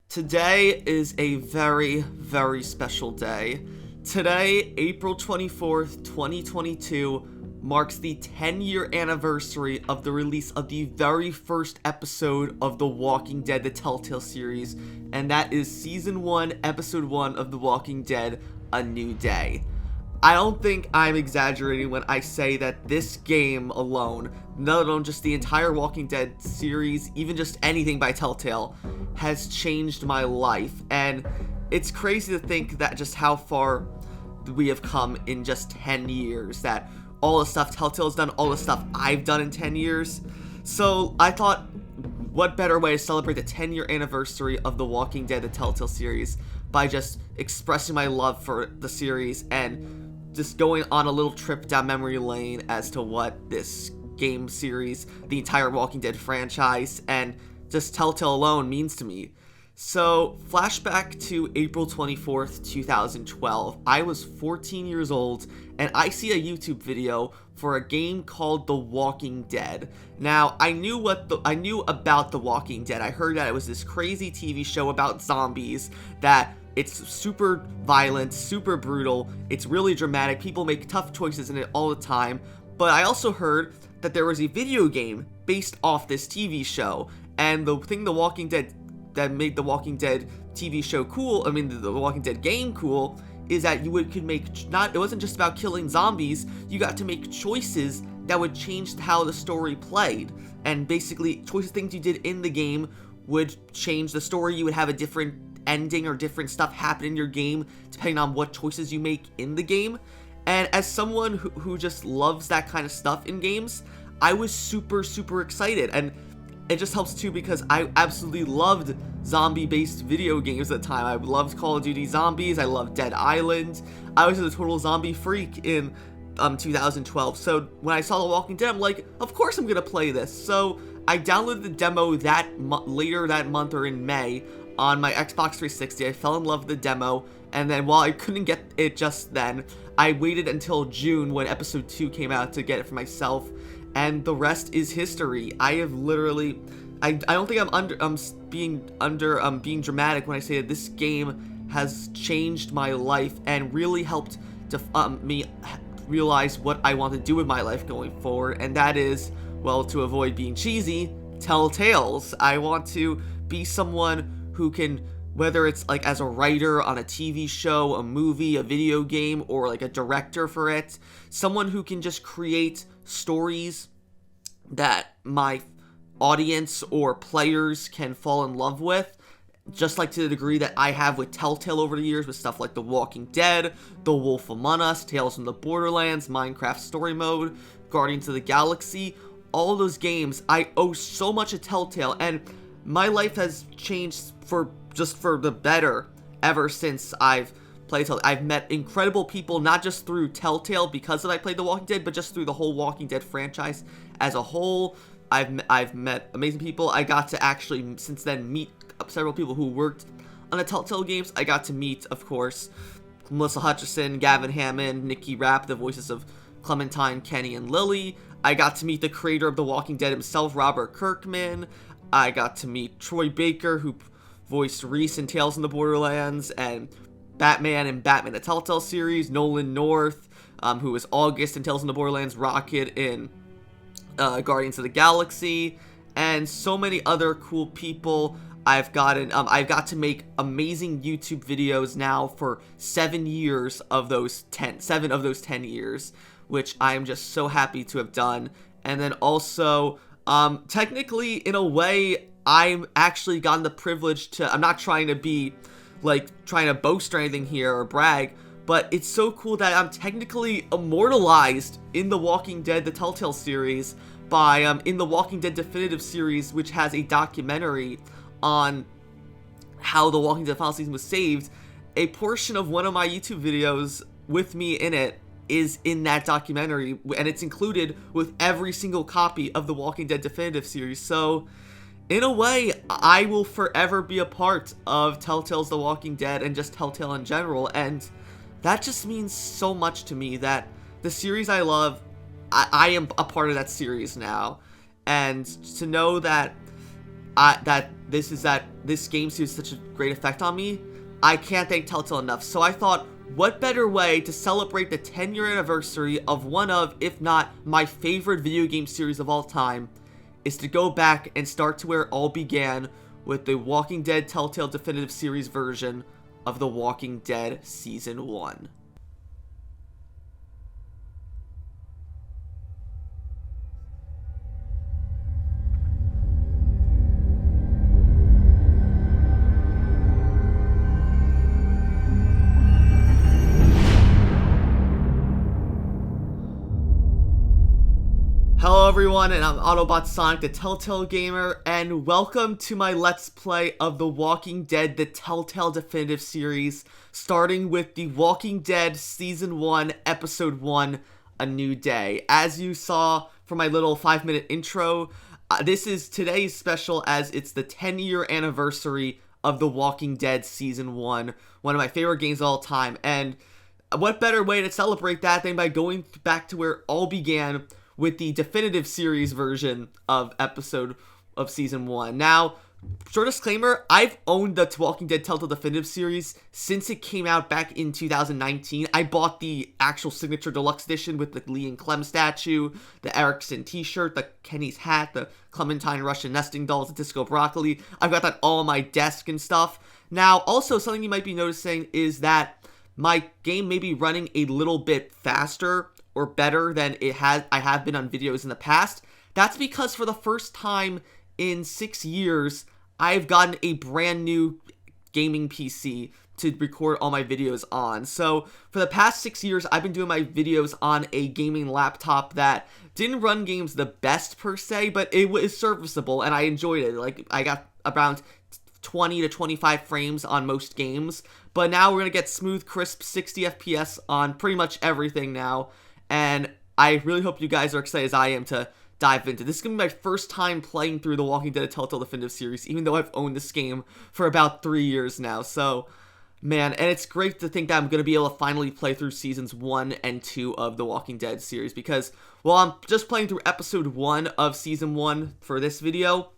Today is a very, very special day. Today, April 24th, 2022, marks the 10-year anniversary of the release of the very first episode of The Walking Dead, the Telltale series, and that is Season 1, Episode 1 of The Walking Dead, A New Day. I don't think I'm exaggerating when I say that this game alone, not alone just the entire Walking Dead series, even just anything by Telltale, has changed my life. And it's crazy to think that just how far we have come in just 10 years, that all the stuff Telltale's done, all the stuff I've done in 10 years. So I thought, what better way to celebrate the 10-year anniversary of The Walking Dead, the Telltale series, by just expressing my love for the series and just going on a little trip down memory lane as to what this game series, the entire Walking Dead franchise, and just Telltale alone means to me. So, flashback to April 24th, 2012. I was 14 years old, and I see a YouTube video for a game called The Walking Dead. Now, I knew about The Walking Dead. I heard that it was this crazy TV show about zombies, that it's super violent, super brutal, it's really dramatic, people make tough choices in it all the time, but I also heard that there was a video game based off this TV show, and the thing The Walking Dead that made The Walking Dead TV show cool, the Walking Dead game cool, is that could make, it wasn't just about killing zombies, you got to make choices that would change how the story played, and basically things you did in the game would change the story. You would have a different ending or different stuff happen in your game depending on what choices you make in the game. And as someone who just loves that kind of stuff in games, I was super excited. And it just helps too because I absolutely loved zombie-based video games at the time. I loved Call of Duty Zombies, I loved Dead Island. I was a total zombie freak in 2012. So when I saw The Walking Dead, I'm like, of course I'm gonna play this. So I downloaded the demo later that month, or in May, on my Xbox 360. I fell in love with the demo, and then while I couldn't get it just then, I waited until June when episode 2 came out to get it for myself, and the rest is history. I have literally, I don't think I'm being dramatic when I say that this game has changed my life and really helped to me realize what I want to do with my life going forward, and that is, well, to avoid being cheesy, tell tales. I want to be someone who can, whether it's like as a writer on a TV show, a movie, a video game, or like a director for it, someone who can just create stories that my audience or players can fall in love with, just like to the degree that I have with Telltale over the years with stuff like The Walking Dead, The Wolf Among Us, Tales from the Borderlands, Minecraft Story Mode, Guardians of the Galaxy. All those games, I owe so much to Telltale, and my life has changed for the better ever since I've played Telltale. I've met incredible people, not just through Telltale because I played The Walking Dead, but just through the whole Walking Dead franchise as a whole. I've met amazing people. I got to actually, since then, meet several people who worked on the Telltale games. I got to meet, of course, Melissa Hutchison, Gavin Hammond, Nikki Rapp, the voices of Clementine, Kenny, and Lily. I got to meet the creator of The Walking Dead himself, Robert Kirkman. I got to meet Troy Baker, who voiced Reese in Tales from the Borderlands, and Batman in Batman the Telltale series, Nolan North, who was August in Tales from the Borderlands, Rocket in Guardians of the Galaxy, and so many other cool people. I've got to make amazing YouTube videos now for 7 of those 10 years, which I'm just so happy to have done. And then also, technically, in a way, I've actually gotten the privilege to, I'm not trying to be, trying to boast or anything here or brag, but it's so cool that I'm technically immortalized in The Walking Dead, the Telltale series, by, in The Walking Dead Definitive Series, which has a documentary on how The Walking Dead final season was saved. A portion of one of my YouTube videos with me in it is in that documentary, and it's included with every single copy of The Walking Dead Definitive Series. So, in a way, I will forever be a part of Telltale's The Walking Dead and just Telltale in general, and that just means so much to me that the series I love, I am a part of that series now, and to know that this game series has such a great effect on me, I can't thank Telltale enough. So I thought, what better way to celebrate the 10-year anniversary of one of, if not my favorite video game series of all time, is to go back and start to where it all began with the Walking Dead Telltale Definitive Series version of The Walking Dead Season 1. Hello everyone, and I'm Autobot Sonic, the Telltale Gamer, and welcome to my Let's Play of The Walking Dead, the Telltale Definitive Series, starting with The Walking Dead Season 1, Episode 1, A New Day. As you saw from my little 5-minute intro, this is today's special as it's the 10-year anniversary of The Walking Dead Season 1, one of my favorite games of all time, and what better way to celebrate that than by going back to where it all began with the definitive series version of Season 1. Now, short disclaimer, I've owned the Walking Dead Telltale Definitive Series since it came out back in 2019. I bought the actual Signature Deluxe Edition with the Lee and Clem statue, the Erickson t-shirt, the Kenny's hat, the Clementine Russian nesting dolls, the Disco Broccoli. I've got that all on my desk and stuff. Now, also, something you might be noticing is that my game may be running a little bit faster or better than I have been on videos in the past. That's because for the first time in 6 years, I've gotten a brand new gaming PC to record all my videos on. So for the past 6 years, I've been doing my videos on a gaming laptop that didn't run games the best per se, but it was serviceable and I enjoyed it. Like, I got around 20 to 25 frames on most games, but now we're gonna get smooth, crisp 60 FPS on pretty much everything now. And I really hope you guys are excited as I am to dive into. This is going to be my first time playing through the Walking Dead Telltale Definitive Series, even though I've owned this game for about 3 years now. So, man, and it's great to think that I'm going to be able to finally play through Seasons 1 and 2 of the Walking Dead series. Because, while I'm just playing through Episode 1 of Season 1 for this video,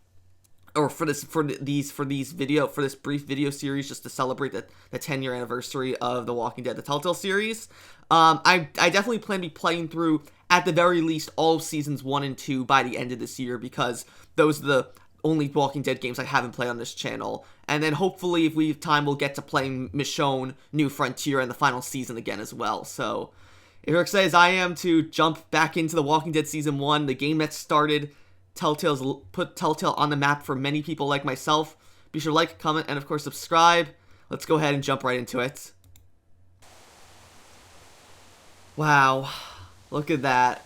or for this brief video series, just to celebrate the 10-year anniversary of The Walking Dead, the Telltale series, I definitely plan to be playing through, at the very least, all of Seasons 1 and 2 by the end of this year, because those are the only Walking Dead games I haven't played on this channel. And then hopefully, if we have time, we'll get to playing Michonne, New Frontier, and the final season again as well. So, if you're excited as I am to jump back into The Walking Dead Season 1, the game that started put Telltale on the map for many people like myself, be sure to like, comment, and of course subscribe. Let's go ahead and jump right into it. Wow, look at that.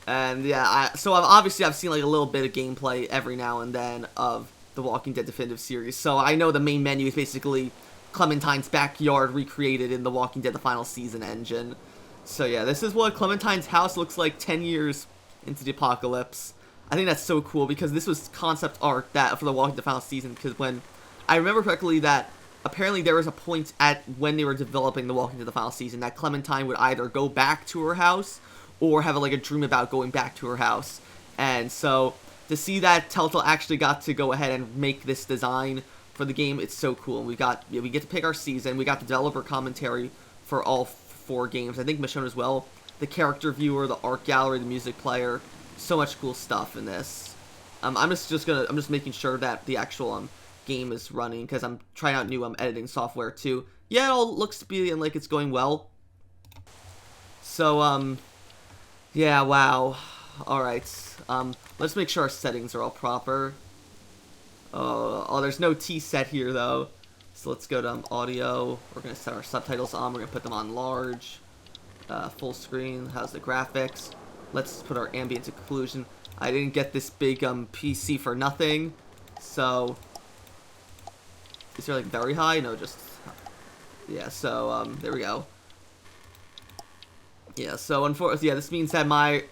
And yeah, I've seen like a little bit of gameplay every now and then of the Walking Dead Definitive Series, so I know the main menu is basically Clementine's backyard recreated in the Walking Dead the Final Season engine. So yeah, this is what Clementine's house looks like 10 years into the apocalypse. I think that's so cool because this was concept art for the Walking Dead Final Season, because when I remember correctly that apparently there was a point at when they were developing the Walking Dead the Final Season that Clementine would either go back to her house or have like a dream about going back to her house. And so to see that Telltale actually got to go ahead and make this design for the game, it's so cool. And we get to pick our season. We got the developer commentary for all 4 games. I think Michonne as well. The character viewer, the art gallery, the music player. So much cool stuff in this. I'm just making sure that the actual game is running, because I'm trying out new editing software too. Yeah, it all looks to be like it's going well. So yeah, wow. All right. Let's make sure our settings are all proper. Oh, there's no T set here though. So let's go to audio. We're gonna set our subtitles on. We're gonna put them on large, full screen. How's the graphics? Let's put our ambient to conclusion. I didn't get this big PC for nothing. So, is there like very high? No, just, yeah, so there we go. Yeah, so unfortunately, yeah, this means that my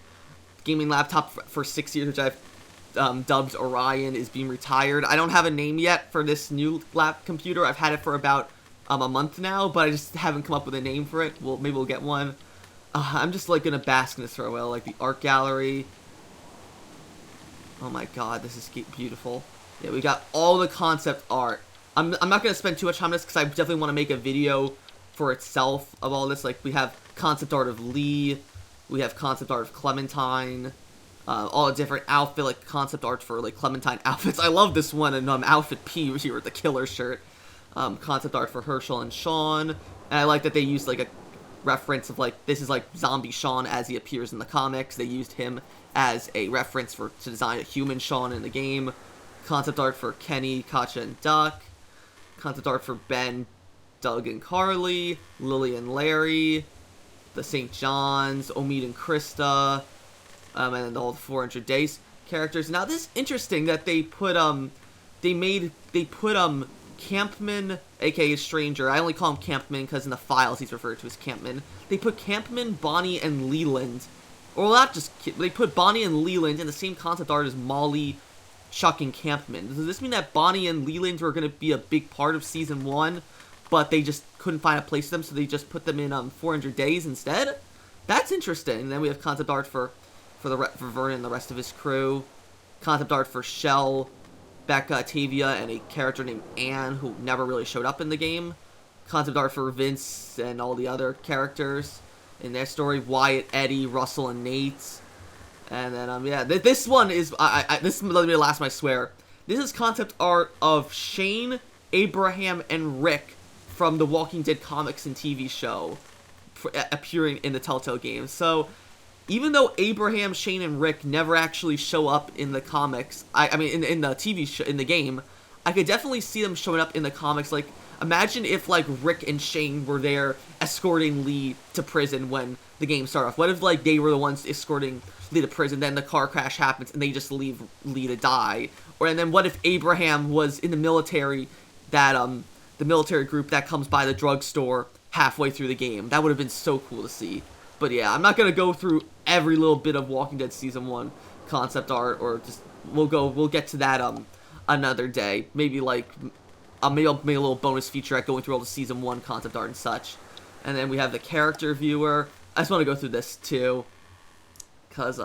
gaming laptop for 6 years, which I've dubbed Orion, is being retired. I don't have a name yet for this new computer. I've had it for about a month now, but I just haven't come up with a name for it. Well, maybe we'll get one. I'm just like gonna bask in this for a while, like the art gallery. Oh my god, this is beautiful. Yeah, we got all the concept art. I'm not going to spend too much time on this because I definitely want to make a video for itself of all this. Like, we have concept art of Lee. We have concept art of Clementine. All the different outfit, like, concept art for, like, Clementine outfits. I love this one in Outfit P here with the killer shirt. Concept art for Herschel and Sean. And I like that they used, like, a reference of, like, this is, like, zombie Sean as he appears in the comics. They used him as a reference to design a human Sean in the game. Concept art for Kenny, Katja, and Duck. Concept art for Ben, Doug, and Carly. Lily and Larry. The St. John's. Omid and Krista. And then all the 400 Days characters. Now, this is interesting that they put, Campman, aka Stranger. I only call him Campman because in the files he's referred to as Campman. They put Campman, Bonnie, and Leland. Or not just, they put Bonnie and Leland in the same concept art as Molly, Chuck, and Campman. Does this mean that Bonnie and Leland were going to be a big part of Season 1, but they just couldn't find a place for them, so they just put them in 400 Days instead? That's interesting. And then we have concept art for Vernon and the rest of his crew. Concept art for Shell, Becca, Tavia, and a character named Anne, who never really showed up in the game. Concept art for Vince and all the other characters in their story. Wyatt, Eddie, Russell, and Nate. And then, yeah, this one is, this is the last one, I swear. This is concept art of Shane, Abraham, and Rick from the Walking Dead comics and TV show appearing in the Telltale games. So, even though Abraham, Shane, and Rick never actually show up in the comics, I mean, in the TV show, in the game, I could definitely see them showing up in the comics. Like, imagine if, like, Rick and Shane were there escorting Lee to prison when the game started off. What if, like, they were the ones escorting Lee to prison, then the car crash happens, and they just leave Lee to die? Or, and then what if Abraham was in the military, that, the military group that comes by the drugstore halfway through the game? That would have been so cool to see. But yeah, I'm not gonna go through every little bit of Walking Dead Season 1 concept art, or just, we'll get to that, another day. Maybe, like, maybe I'll make a little bonus feature at going through all the Season 1 concept art and such. And then we have the character viewer. I just want to go through this, too. Because,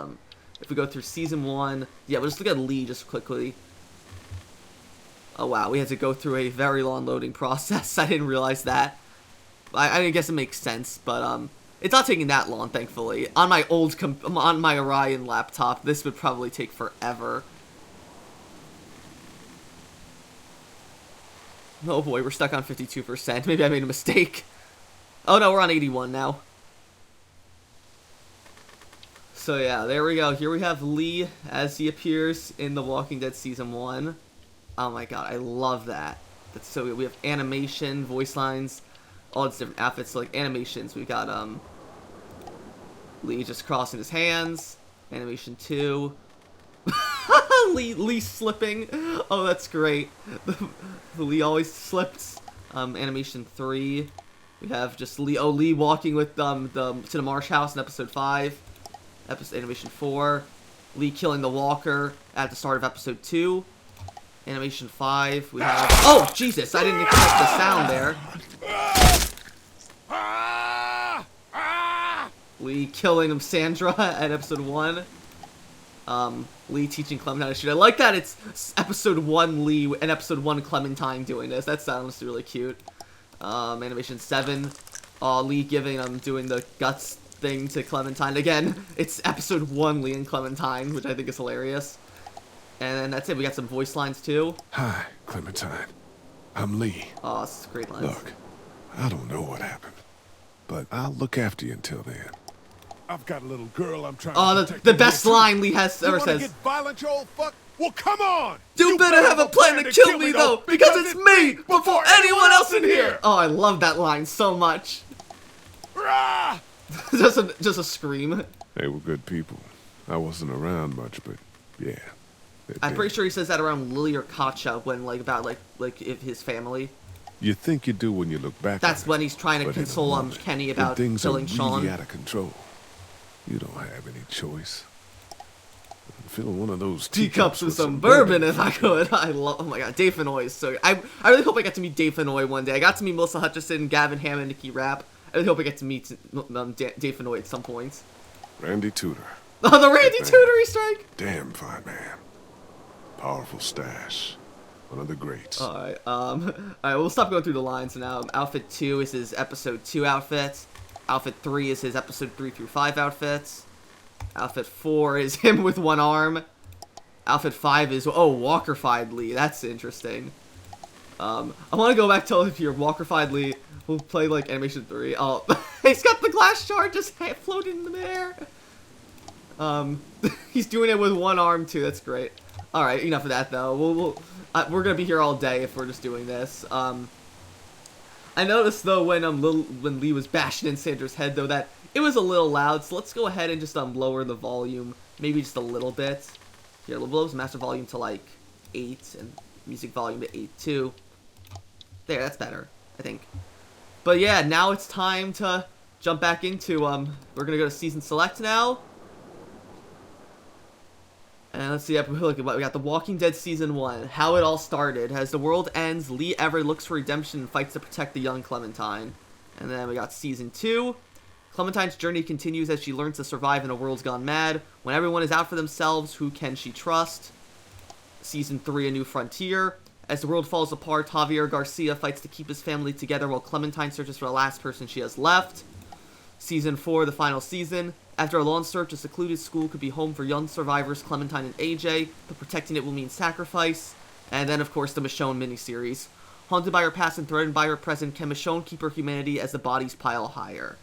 if we go through Season 1, yeah, we'll just look at Lee just quickly. Oh, wow, we had to go through a very long loading process. I didn't realize that. I guess it makes sense, but, it's not taking that long, thankfully. On my on my Orion laptop, this would probably take forever. Oh boy, we're stuck on 52%. Maybe I made a mistake. Oh no, we're on 81 now. So yeah, there we go. Here we have Lee as he appears in The Walking Dead Season 1. Oh my god, I love that. That's so good. We have animation, voice lines, all these different outfits. So, like, animations, we got, Lee just crossing his hands. Animation 2. Lee slipping. Oh, that's great. Lee always slips. Animation 3. We have just Lee walking with to the Marsh House in episode 5. Animation 4. Lee killing the walker at the start of episode 2. Animation 5. We have, oh Jesus! I didn't expect the sound there. Lee killing Sandra at episode 1. Lee teaching Clementine to shoot. I like that it's episode 1 Lee and episode 1 Clementine doing this. That sounds really cute. Animation 7. Lee doing the guts thing to Clementine. Again, it's episode 1 Lee and Clementine, which I think is hilarious. And then that's it. We got some voice lines too. Hi, Clementine. I'm Lee. Oh, this is great lines. Look, I don't know what happened, but I'll look after you until then. I've got a little girl I'm trying to protect. The best line Lee has ever says. Get violent, you old fuck? Well, come on! You better have a plan to kill me, though, because it's me before anyone else in here! Oh, I love that line so much. just a scream. They were good people. I wasn't around much, but yeah. I'm pretty sure he says that around Lily or Katja when, like, about, like if his family. You think you do when you look back. That's when he's trying to console Kenny about killing Sean. Things are really out of control. You don't have any choice. I'm filling one of those teacups with some bourbon if I could. Oh my god, Dave Fennoy is so good. I really hope I get to meet Dave Fennoy one day. I got to meet Melissa Hutchison, Gavin Hammond, Nikki Rapp. I really hope I get to meet Dave Fennoy at some point. Randy Tudor. Oh, the Randy Tudor Easter egg! Damn fine man. Powerful stash. One of the greats. Alright, we'll stop going through the lines now. Outfit 2 is his episode 2 outfit. Outfit 3 is his episode 3 through 5 outfits. Outfit 4 is him with one arm. Outfit 5 is, oh, Walker-fied Lee. That's interesting. I want to go back to if you're Walker-fied Lee. We'll play, like, Animation 3. Oh, he's got the glass jar just floating in the air. He's doing it with one arm, too. That's great. Alright, enough of that, though. We're gonna be here all day if we're just doing this. I noticed, though, when Lee was bashing in Sandra's head, though, that it was a little loud. So let's go ahead and just lower the volume. Maybe just a little bit. Here, we'll lower master volume to, like, 8. And music volume to 8, too. There, that's better, I think. But yeah, now it's time to jump back into, we're gonna go to Season Select now. And let's see, look, we got The Walking Dead Season 1. How it all started. As the world ends, Lee Everett looks for redemption and fights to protect the young Clementine. And then we got Season 2. Clementine's journey continues as she learns to survive in a world gone mad. When everyone is out for themselves, who can she trust? Season 3, A New Frontier. As the world falls apart, Javier Garcia fights to keep his family together while Clementine searches for the last person she has left. Season 4, the final season. After a long search, a secluded school could be home for young survivors Clementine and AJ, but protecting it will mean sacrifice. And then, of course, the Michonne miniseries. Haunted by her past and threatened by her present, can Michonne keep her humanity as the bodies pile higher?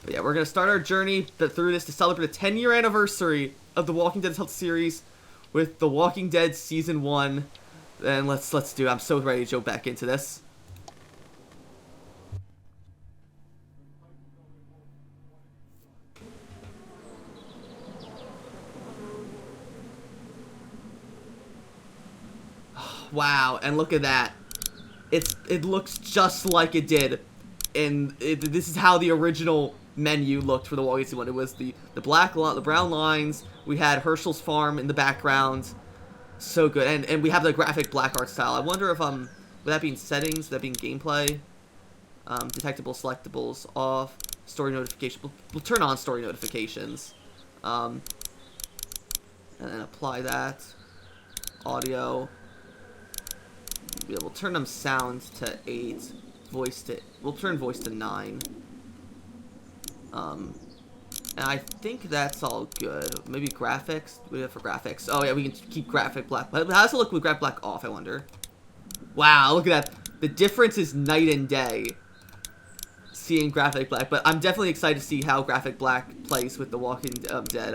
But yeah, we're going to start our journey through this to celebrate the 10-year anniversary of The Walking Dead series with The Walking Dead Season 1. And let's do it. I'm so ready to jump back into this. Wow, and look at that. It looks just like it did. And this is how the original menu looked for the Walking Dead one. It was the brown lines. We had Herschel's farm in the background. So good. And we have the graphic black art style. I wonder if would that be in settings? Would that be in gameplay? Detectable selectables off. Story notification. We'll turn on story notifications. And then apply that. Audio. Yeah, we'll turn them sound to 8. We'll turn voice to 9. And I think that's all good. Maybe graphics? What do we have for graphics? Oh yeah, we can keep graphic black. How does it look with graphic black off, I wonder? Wow, look at that. The difference is night and day. Seeing graphic black. But I'm definitely excited to see how graphic black plays with The Walking Dead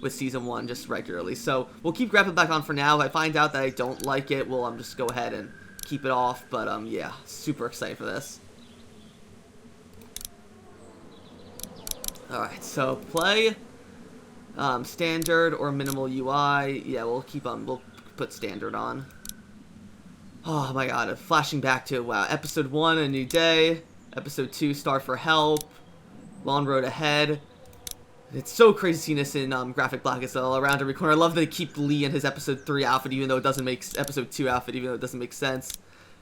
with Season 1 just regularly. So we'll keep graphic black on for now. If I find out that I don't like it, we'll just go ahead and keep it off. But yeah, super excited for this. Alright, so play standard or minimal UI. Yeah, we'll put standard on. Oh my god, flashing back to, wow, Episode 1, A New Day. Episode 2, Star for Help. Long Road Ahead. It's so crazy seeing this in graphic black as well around every corner. I love that they keep Lee in his Episode 3 outfit, even though it doesn't make Episode 2 outfit, even though it doesn't make sense.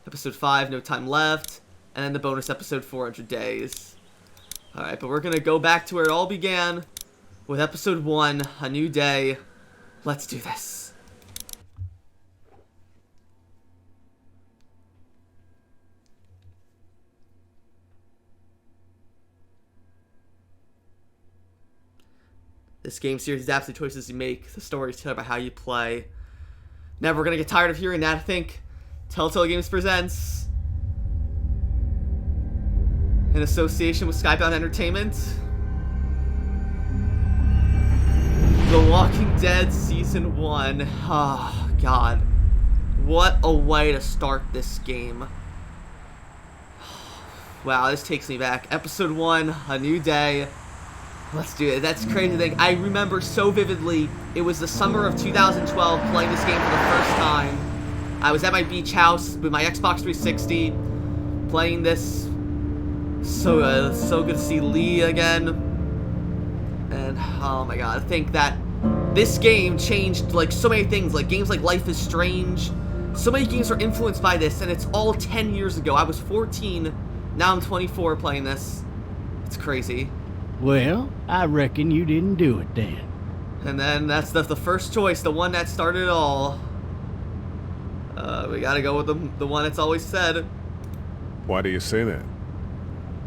Episode 5, No Time Left. And then the bonus episode, 400 Days. Alright, but we're gonna go back to where it all began with Episode 1, A New Day. Let's do this. This game series is absolute choices you make. The stories tell about how you play. Never gonna get tired of hearing that, I think. Telltale Games presents, in association with Skybound Entertainment, The Walking Dead Season 1. Oh, God. What a way to start this game. Wow, this takes me back. Episode 1, A New Day. Let's do it. That's crazy thing. I remember so vividly, it was the summer of 2012 playing this game for the first time. I was at my beach house with my Xbox 360, playing this. So good to see Lee again. And oh my god, I think that this game changed like so many things, like games like Life is Strange. So many games are influenced by this, and it's all 10 years ago. I was 14, now I'm 24 playing this. It's crazy. Well, I reckon you didn't do it then. And then that's the first choice, the one that started it all. We gotta go with the one that's always said. Why do you say that?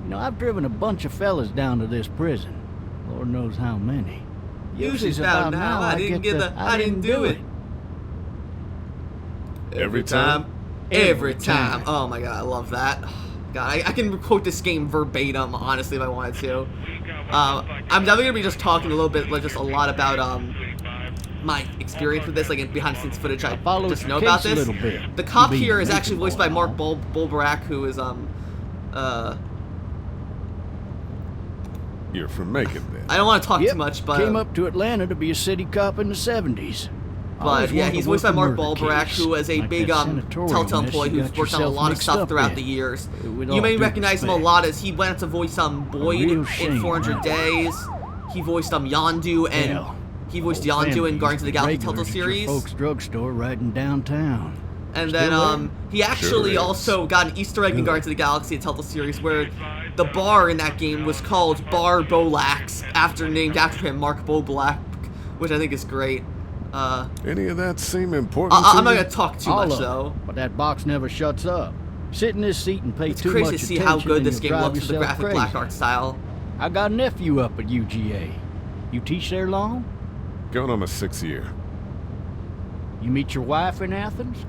You know, I've driven a bunch of fellas down to this prison. Lord knows how many. Usually it's about now. I didn't get get I didn't do it. Every time? Every time. Oh my god, I love that. God, I can quote this game verbatim, honestly, if I wanted to. I'm definitely gonna be just talking a little bit, like just a lot about my experience with this, like in behind-the-scenes footage I just know about this. The cop here is actually voiced by Mark Bolberac, who is You're from Macon, then. I don't want to talk too much, but came up to Atlanta to be a city cop in the 70s. But yeah, he's voiced by Mark Bolberac, who is a big Telltale employee who's worked on a lot of stuff throughout the years. You may recognize him a lot as he went to voice Boyd in 400 Days. He voiced Yondu, and he voiced Yondu in Guardians of the Galaxy Telltale series. Folks drugstore right in downtown. And then he actually also got an Easter egg in Guardians of the Galaxy Telltale series where the bar in that game was called Bar Bolax, named after him, Mark Bolberac, which I think is great. Any of that seem important to I'm not you? gonna talk too much though. But that box never shuts up. Sit in this seat and pay too much attention. It's crazy to see how good this game drive looks with the yourself graphic black art style. I got a nephew up at UGA. You teach there long? Going on my 6th year. You meet your wife in Athens?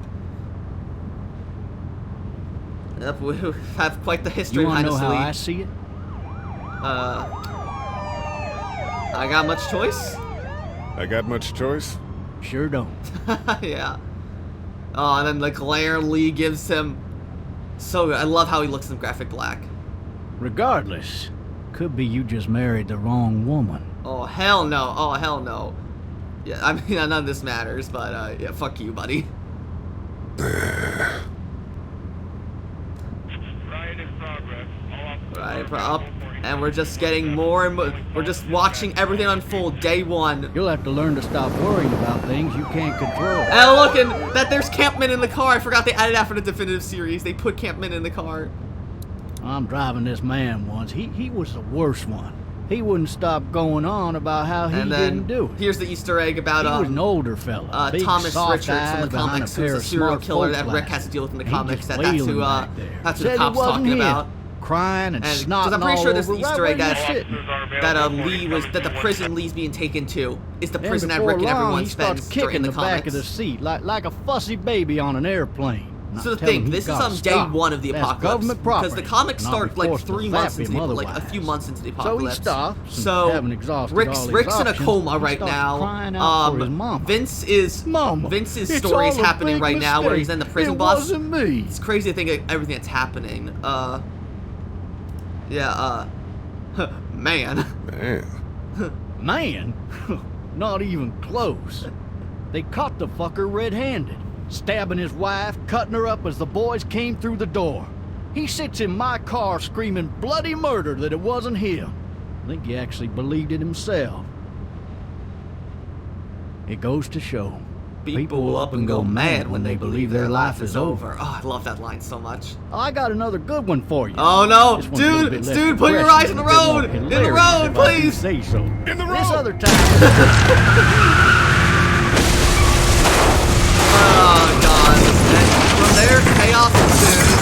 Yep, we have quite the history You behind wanna us. know how I see it? I got much choice? I got much choice? Sure don't. Yeah. Oh, and then the glare Lee gives him. So good. I love how he looks in graphic black. Regardless, could be you just married the wrong woman. Oh, hell no. Oh, hell no. Yeah, I mean, none of this matters, but, yeah, fuck you, buddy. Right, up. And we're just getting more and more. We're just watching everything unfold day one. You'll have to learn to stop worrying about things you can't control. And look, and that there's Campman in the car. I forgot they added that for the definitive series. They put Campman in the car. I'm driving this man once. He was the worst one. He wouldn't stop going on about how he didn't do it. Here's the Easter egg about he was an older fella. Thomas Richards from the comics, who's a serial killer that Rick has to deal with in the comics. That's who the cop's talking about. Crying and snotting because I'm pretty sure there's an an Easter egg that the prison Lee's being taken to is the prison that Rick and everyone spends during the comics. Back of the seat like a fussy baby on an airplane. So the thing, this is day one of the apocalypse, because the comics start like 3 months into like a few months into the apocalypse. So Rick's in a coma right now. Vince's story is happening right now, where he's in the prison bus. It's crazy to think of everything that's happening. Man. Man? Not even close. They caught the fucker red-handed, stabbing his wife, cutting her up as the boys came through the door. He sits in my car screaming bloody murder that it wasn't him. I think he actually believed it himself. It goes to show. People will up and go mad when they believe their life is over. Oh, I love that line so much. I got another good one for you. Oh no, dude, put your eyes in the road! In the road, please! Say so. In the road! This other time. Oh god. And from there, chaos ensues.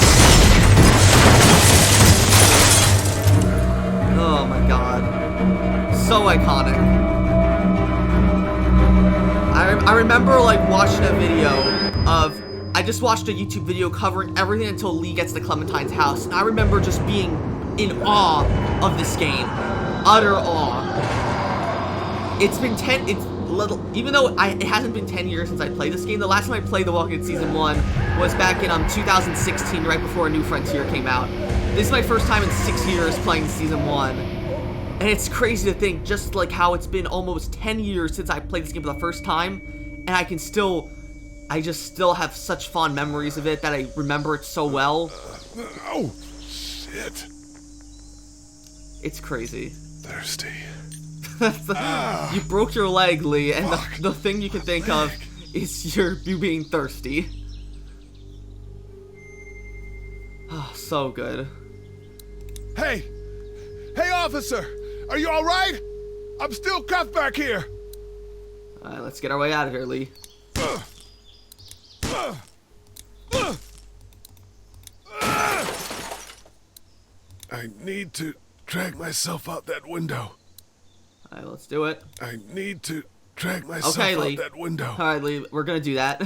Oh my god. So iconic. I remember like watching a video of, I just watched a YouTube video covering everything until Lee gets to Clementine's house, and I remember just being in awe of this game. Utter awe. Even though it hasn't been 10 years since I played this game, the last time I played The Walking Dead Season 1 was back in 2016, right before A New Frontier came out. This is my first time in 6 years playing Season 1. And it's crazy to think just like how it's been almost 10 years since I played this game for the first time, and I just still have such fond memories of it that I remember it so well. Oh, shit. It's crazy. Thirsty. You broke your leg, Lee, and the thing you can think of is you being thirsty. Oh, so good. Hey! Hey, officer! Are you alright? I'm still cuffed back here! Alright, let's get our way out of here, Lee. I need to drag myself out that window. Alright, let's do it. I need to drag myself Okay, out Lee. that window. Alright, Lee, we're gonna do that.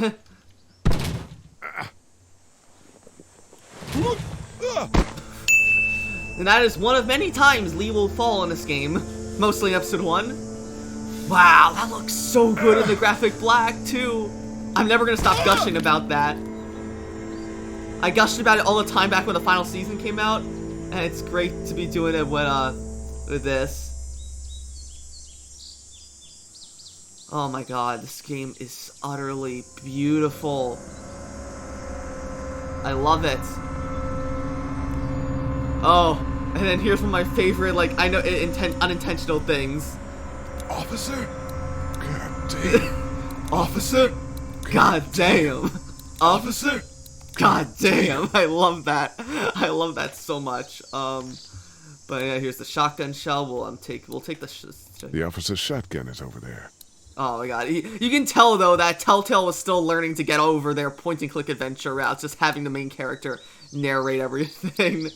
And that is one of many times Lee will fall in this game. Mostly in episode 1. Wow, that looks so good in the graphic black, too. I'm never gonna stop gushing about that. I gushed about it all the time back when the final season came out. And it's great to be doing it with this. Oh my god, this game is utterly beautiful. I love it. Oh, and then here's one of my favorite, like, I know, unintentional things. Officer? God damn. Officer? God damn. Officer? God damn. I love that. I love that so much. But yeah, here's the shotgun shell. We'll take the The officer's shotgun is over there. Oh my god. You can tell, though, that Telltale was still learning to get over their point-and-click adventure routes, just having the main character narrate everything.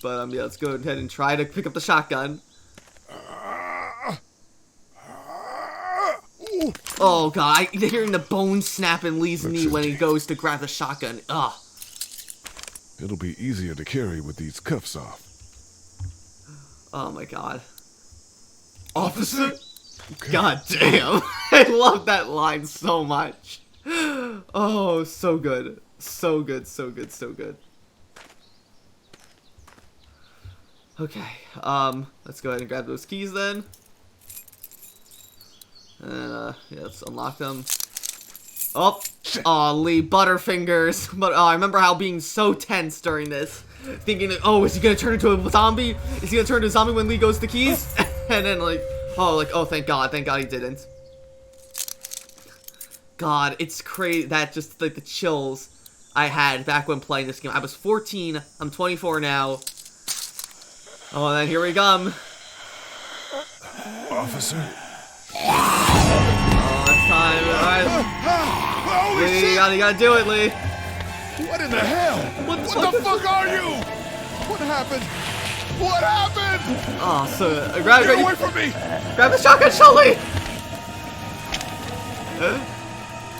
But, yeah, let's go ahead and try to pick up the shotgun. Oh god, hearing the bones snap in Lee's knee when he goes to grab the shotgun. Ugh. It'll be easier to carry with these cuffs off. Oh my god. Officer? God damn. I love that line so much. Oh, so good. So good, so good, so good. Okay, let's go ahead and grab those keys then. And, yeah, let's unlock them. Oh! Aw, Lee, Butterfingers. But, I remember how being so tense during this. Thinking, oh, is he gonna turn into a zombie? Is he gonna turn into a zombie when Lee goes to keys? And then, oh, thank God he didn't. God, it's crazy, that just, like, the chills I had back when playing this game. I was 14, I'm 24 now. Oh, and then here we come. Officer? Oh, it's time, alright. Holy Lee, shit! you gotta do it, Lee. What in the hell? What the fuck are you? What happened? What happened? Oh, so, grab Get away from me! grab the shotgun shell, Lee!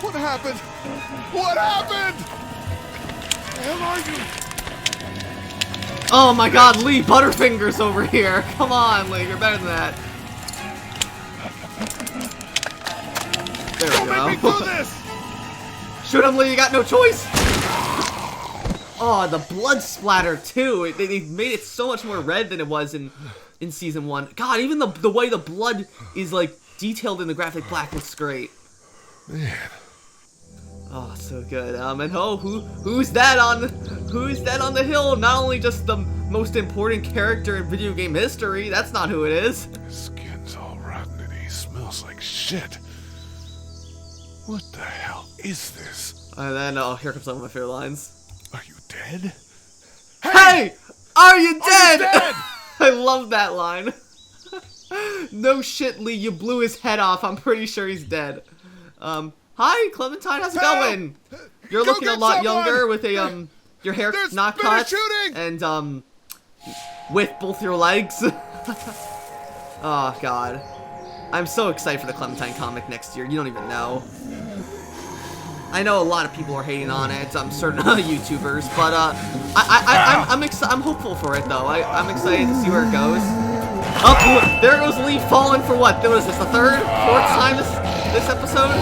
What happened? What happened? The hell are you? Oh my god, Lee, Butterfingers over here. Come on, Lee, you're better than that. There we Don't make me do go. this! Shoot him, Lee, you got no choice. Oh, the blood splatter, too. They made it so much more red than it was in Season 1. God, even the way the blood is, like, detailed in the graphic black looks great. Man. Oh, so good. And oh, who's that on the hill? Not only just the most important character in video game history, that's not who it is. His skin's all rotten and he smells like shit. What the hell is this? And then, oh, here comes some of my favorite lines. Are you dead? Hey! Are you dead? dead? I love that line. No shit, Lee, you blew his head off. I'm pretty sure he's dead. Hi, Clementine, how's it going? You're Go looking a get lot someone! younger with a, your hair There's not better cut. shooting! And, with both your legs. Oh, God. I'm so excited for the Clementine comic next year. You don't even know. I know a lot of people are hating on it. Certain YouTubers, but I'm hopeful for it though. I'm excited to see where it goes. Oh, there goes Lee falling for what? What is this? The third, fourth time this episode?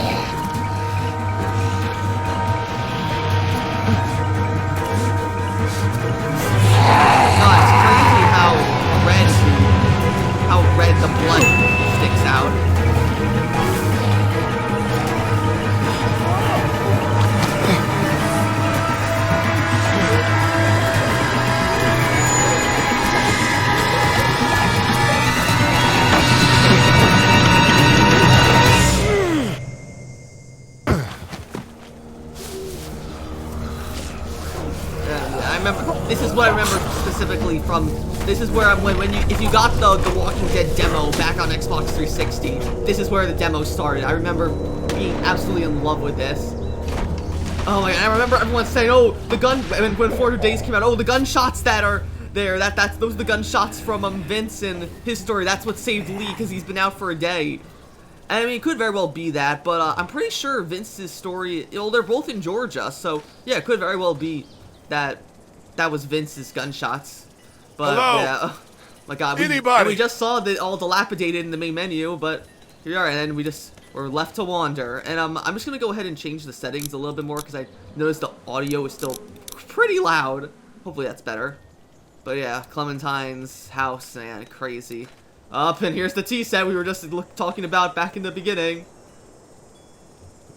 God, it's crazy how red the blood sticks out. This is what I remember specifically from. This is where if you got the Walking Dead demo back on Xbox 360, this is where the demo started. I remember being absolutely in love with this. Oh my god! I remember everyone saying, "Oh, the gun." And when 400 Days came out, "Oh, the gunshots that there. Those are the gunshots from Vince and his story. That's what saved Lee, because he's been out for a day. And I mean, it could very well be that, but I'm pretty sure Vince's story, you know, they're both in Georgia, so yeah, it could very well be that was Vince's gunshots. But Hello? yeah, oh my God, Anybody? we just saw it all dilapidated in the main menu, but here we are, and then we're left to wander. And I'm just gonna go ahead and change the settings a little bit more, because I noticed the audio is still pretty loud. Hopefully that's better. But yeah, Clementine's house, man, crazy. Up, and here's the tea set we were just talking about back in the beginning.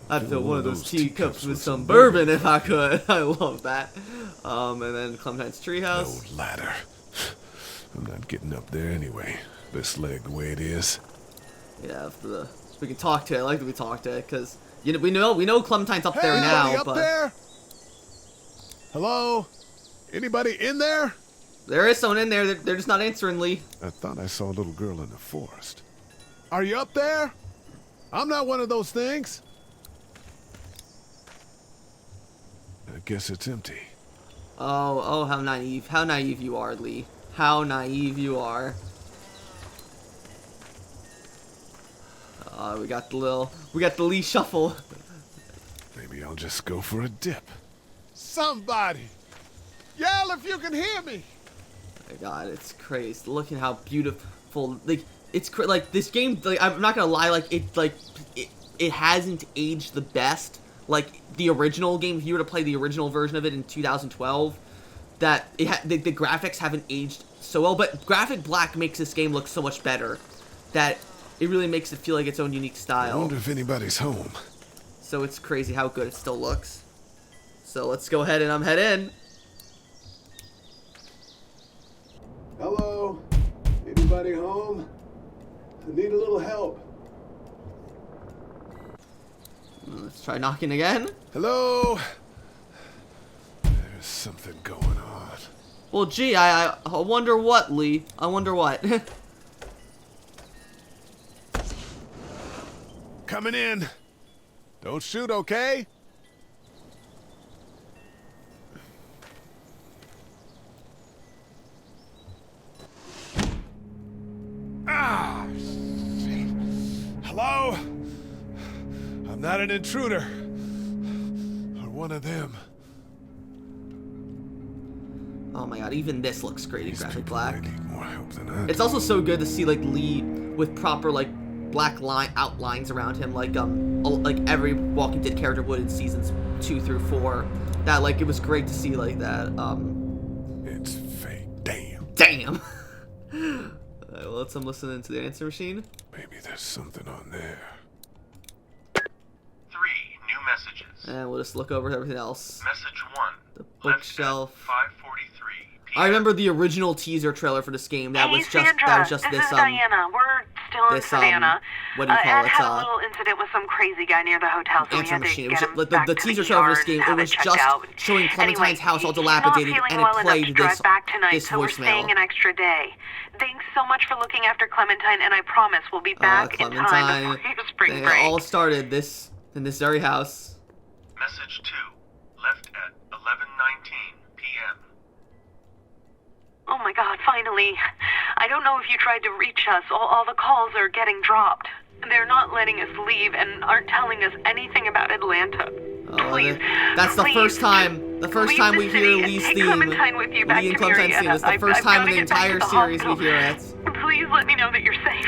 I'd fill one of those teacups with some bourbon if I could. I love that. And then Clementine's treehouse. No ladder. I'm not getting up there anyway. Best leg the way it is. Yeah, we can talk to it. I like that we talked to it, because you know, we know Clementine's up there now, up but there? Hello? Anybody in there? there is someone in there. They're just not answering, Lee. I thought I saw a little girl in the forest. Are you up there? I'm not one of those things. I guess it's empty. Oh, how naive you are, Lee. How naive you are. We got the Lee shuffle. Maybe I'll just go for a dip. Somebody! Yell if you can hear me! My God, it's crazy. Look at how beautiful. Like, it's like this game. Like, I'm not gonna lie. Like, it hasn't aged the best. Like the original game. If you were to play the original version of it in 2012, the graphics haven't aged so well. But Graphic Black makes this game look so much better that it really makes it feel like its own unique I style. wonder if anybody's home. So it's crazy how good it still looks. So let's go ahead and head in. Hello? Anybody home? I need a little help. Let's try knocking again. Hello? There's something going on. Well, gee, I wonder what, Lee. I wonder what. Coming in. Don't shoot, okay? Ah, shit. Hello? I'm not an intruder. Or one of them. Oh my God, even this looks great in These Graphic people Black. may need more help than I It's do. also so good to see like Lee with proper like black outlines around him, like every Walking Dead character would in seasons 2 through 4. That like it was great to see like that. It's fake. Damn. Damn. Alright, well, let's listen to the answer machine. Maybe there's something on there. 3 new messages. And we'll just look over everything else. Message 1. The Left bookshelf. at 5:43 p.m. I remember the original teaser trailer for this game. That was just this this is Diana. We're still in this, Savannah. what do you call Ed it, had a little incident with some crazy guy near the hotel, so we answer had to machine. It get was him just, back the to teaser the trailer for yard this game. and It have was checked just out. showing Clementine's Anyway, house all he's not dilapidated, feeling and well it enough played to drive this back tonight, this so we're voicemail. staying an extra day. Thanks so much for looking after Clementine, and I promise we'll be back in time Clementine. before your spring It break. all started in this very house. Message 2. Left at 11:19 p.m. Oh my God, finally. I don't know if you tried to reach us. All the calls are getting dropped. They're not letting us leave and aren't telling us anything about Atlanta. Oh, Please, that's the please, first time. The first leave time the we hear city and Lee's take theme. Clementine with you back Lee and to Clementine's theme. Marietta. It's the I've first time in gotta the get back to entire the series we hospital. hear it. Please let me know that you're safe.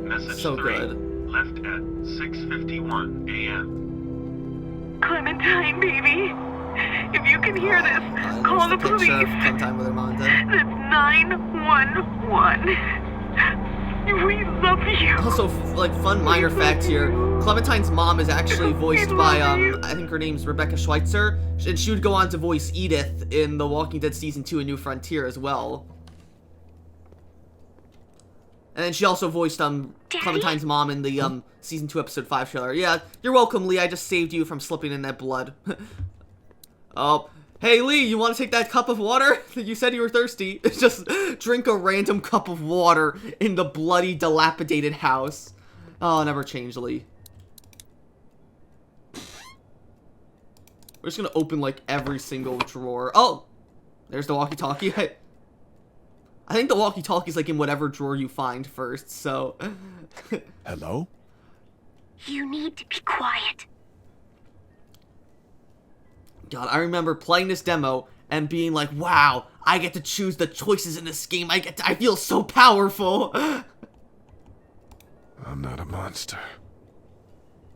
Message So 3. good. Left at 6:51 a.m. Clementine, baby. If you can hear this, There's call the picture of police. Clementine with her mom dead. That's 911. We love you. Also, like, fun minor fact here, Clementine's mom is actually voiced by, I think her name's Rebecca Schweitzer, and she would go on to voice Edith in The Walking Dead Season 2 A New Frontier as well. And then she also voiced, Clementine's mom in the, Season 2 Episode 5 trailer. Yeah, you're welcome, Lee, I just saved you from slipping in that blood. Oh, hey Lee, you want to take that cup of water? You said you were thirsty. Just drink a random cup of water in the bloody, dilapidated house. Oh, never change, Lee. We're just gonna open, like, every single drawer. Oh! There's the walkie-talkie. I think the walkie-talkie's, like, in whatever drawer you find first, so... Hello? You need to be quiet. God, I remember playing this demo and being like, wow, I get to choose the choices in this game. I feel so powerful. I'm not a monster.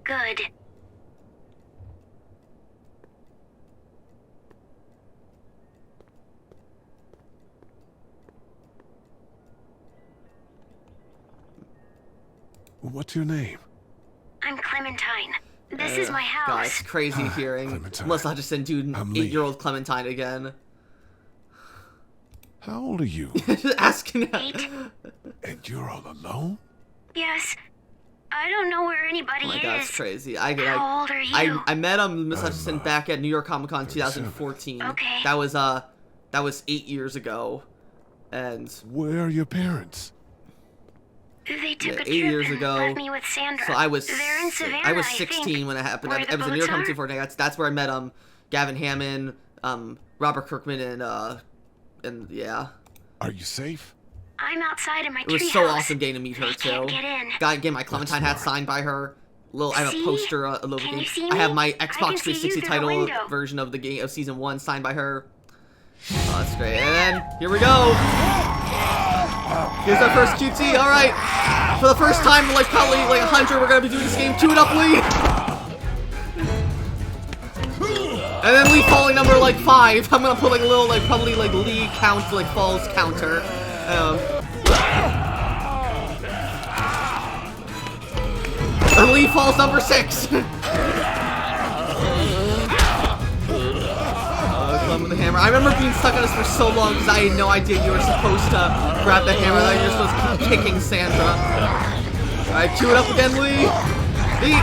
Good. What's your name? I'm Clementine. This is my house. God, it's crazy hearing Clementine. Melissa Hutchison do I'm Lee. 8-year-old Clementine again. How old are you? Just asking. 8. And you're all alone? Yes. I don't know where anybody Oh my is. God, it's crazy. How old are you? I met Miss Hutchison back at New York Comic Con 2014. Okay. That was 8 years ago, and Where are your parents? They took a 8 trip years and ago. left me with Sandra. So I was They're in Savannah, I was I 16 think, when it happened. where It the was a New York boats Comic are. 2014. That's where I met Gavin Hammond, Robert Kirkman, and yeah. Are you safe? I'm outside in my It was treehouse. so awesome getting to meet her They too. can't get in. Got getting my Clementine hat smart. signed by her. I have a See? poster of the Can game. you see I have me? my I can Xbox see you 360 through the title window. version of the game of season 1 signed by her. Oh, that's great. And then here we go. Here's our first QT. All right. For the first time, like probably like 100, we're gonna be doing this game. Tune it up, Lee. And then Lee falling number like 5. I'm gonna put like a little like probably like Lee count like falls counter. And Lee falls number 6. With the hammer. I remember being stuck on this for so long because I had no idea you were supposed to grab the hammer. That you're supposed to keep kicking Sandra. Alright, cue it up again, Lee. Lee.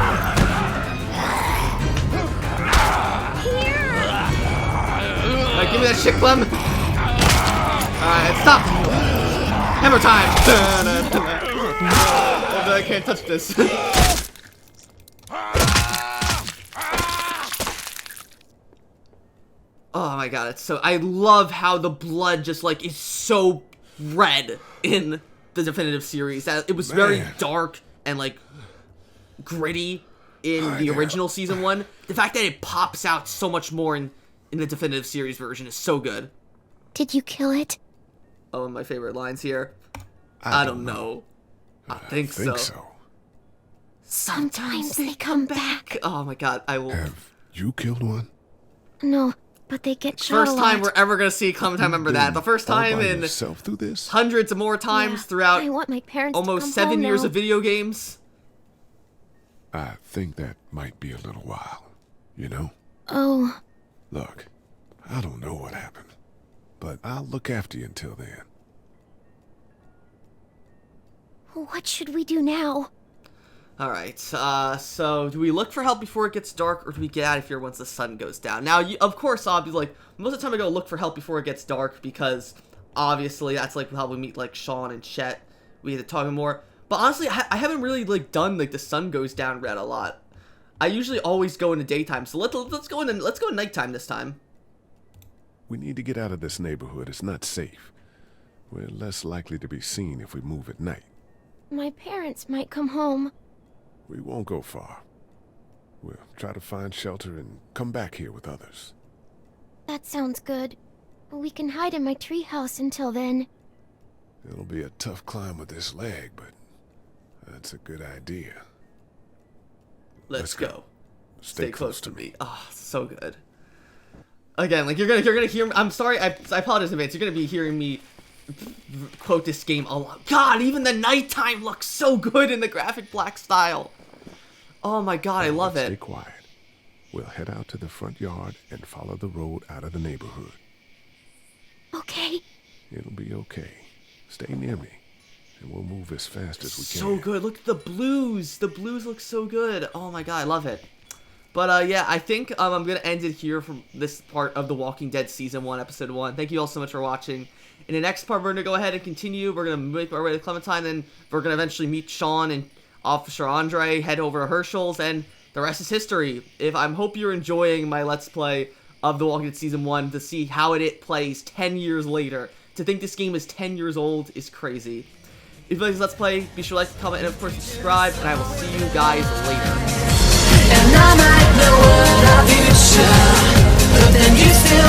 Alright, give me that shit, Clem. Alright, stop. Hammer time. I can't touch this. Oh my God, it's so... I love how the blood just, like, is so red in the definitive series. That it was very Man. dark and, like, gritty in I the know. original season 1. The fact that it pops out so much more in the definitive series version is so good. Did you kill it? Oh, my favorite lines here. I don't know. I think so. Sometimes they come back. Oh my God, I will... Have you killed one? No, but they get shot First a time lot. we're ever gonna see Clementine remember that. The first All time by in yourself through this? hundreds of more times Yeah, throughout I want my parents to almost come 7 home years now. of video games. I think that might be a little while. You know? Oh, Look, I don't know what happened, but I'll look after you until then. what should we do now? Alright, so do we look for help before it gets dark, or do we get out of here once the sun goes down? Now, of course, I'll be like, most of the time I go look for help before it gets dark, because obviously that's like how we meet like Sean and Chet. We get to talk more. But honestly, I haven't really like done like the sun goes down red a lot. I usually always go in the daytime, so let's go in nighttime this time. We need to get out of this neighborhood. It's not safe. We're less likely to be seen if we move at night. My parents might come home. We won't go far. We'll try to find shelter and come back here with others. That sounds good. We can hide in my treehouse until then. It'll be a tough climb with this leg, but that's a good idea. Let's go. Stay close to me. Oh, so good. Again, like you're gonna hear me. I'm sorry, I apologize in advance. You're gonna be hearing me quote this game a lot. God, even the nighttime looks so good in the graphic black style. Oh my God, I love Stay it. quiet. We'll head out to the front yard and follow the road out of the neighborhood. Okay. It'll be okay. Stay near me, and we'll move as fast as we can. So good. Look at the blues. The blues look so good. Oh my God, I love it. But yeah, I think I'm gonna end it here from this part of The Walking Dead Season 1, Episode 1. Thank you all so much for watching. In the next part, we're gonna go ahead and continue. We're gonna make our way to Clementine, and we're gonna eventually meet Sean and Officer Andre, head over to Herschel's, and the rest is history. I hope you're enjoying my Let's Play of The Walking Dead Season 1 to see how it plays 10 years later. To think this game is 10 years old is crazy. If you like this Let's Play, be sure to like, comment, and of course subscribe, and I will see you guys later. And I might know what our future, but then you still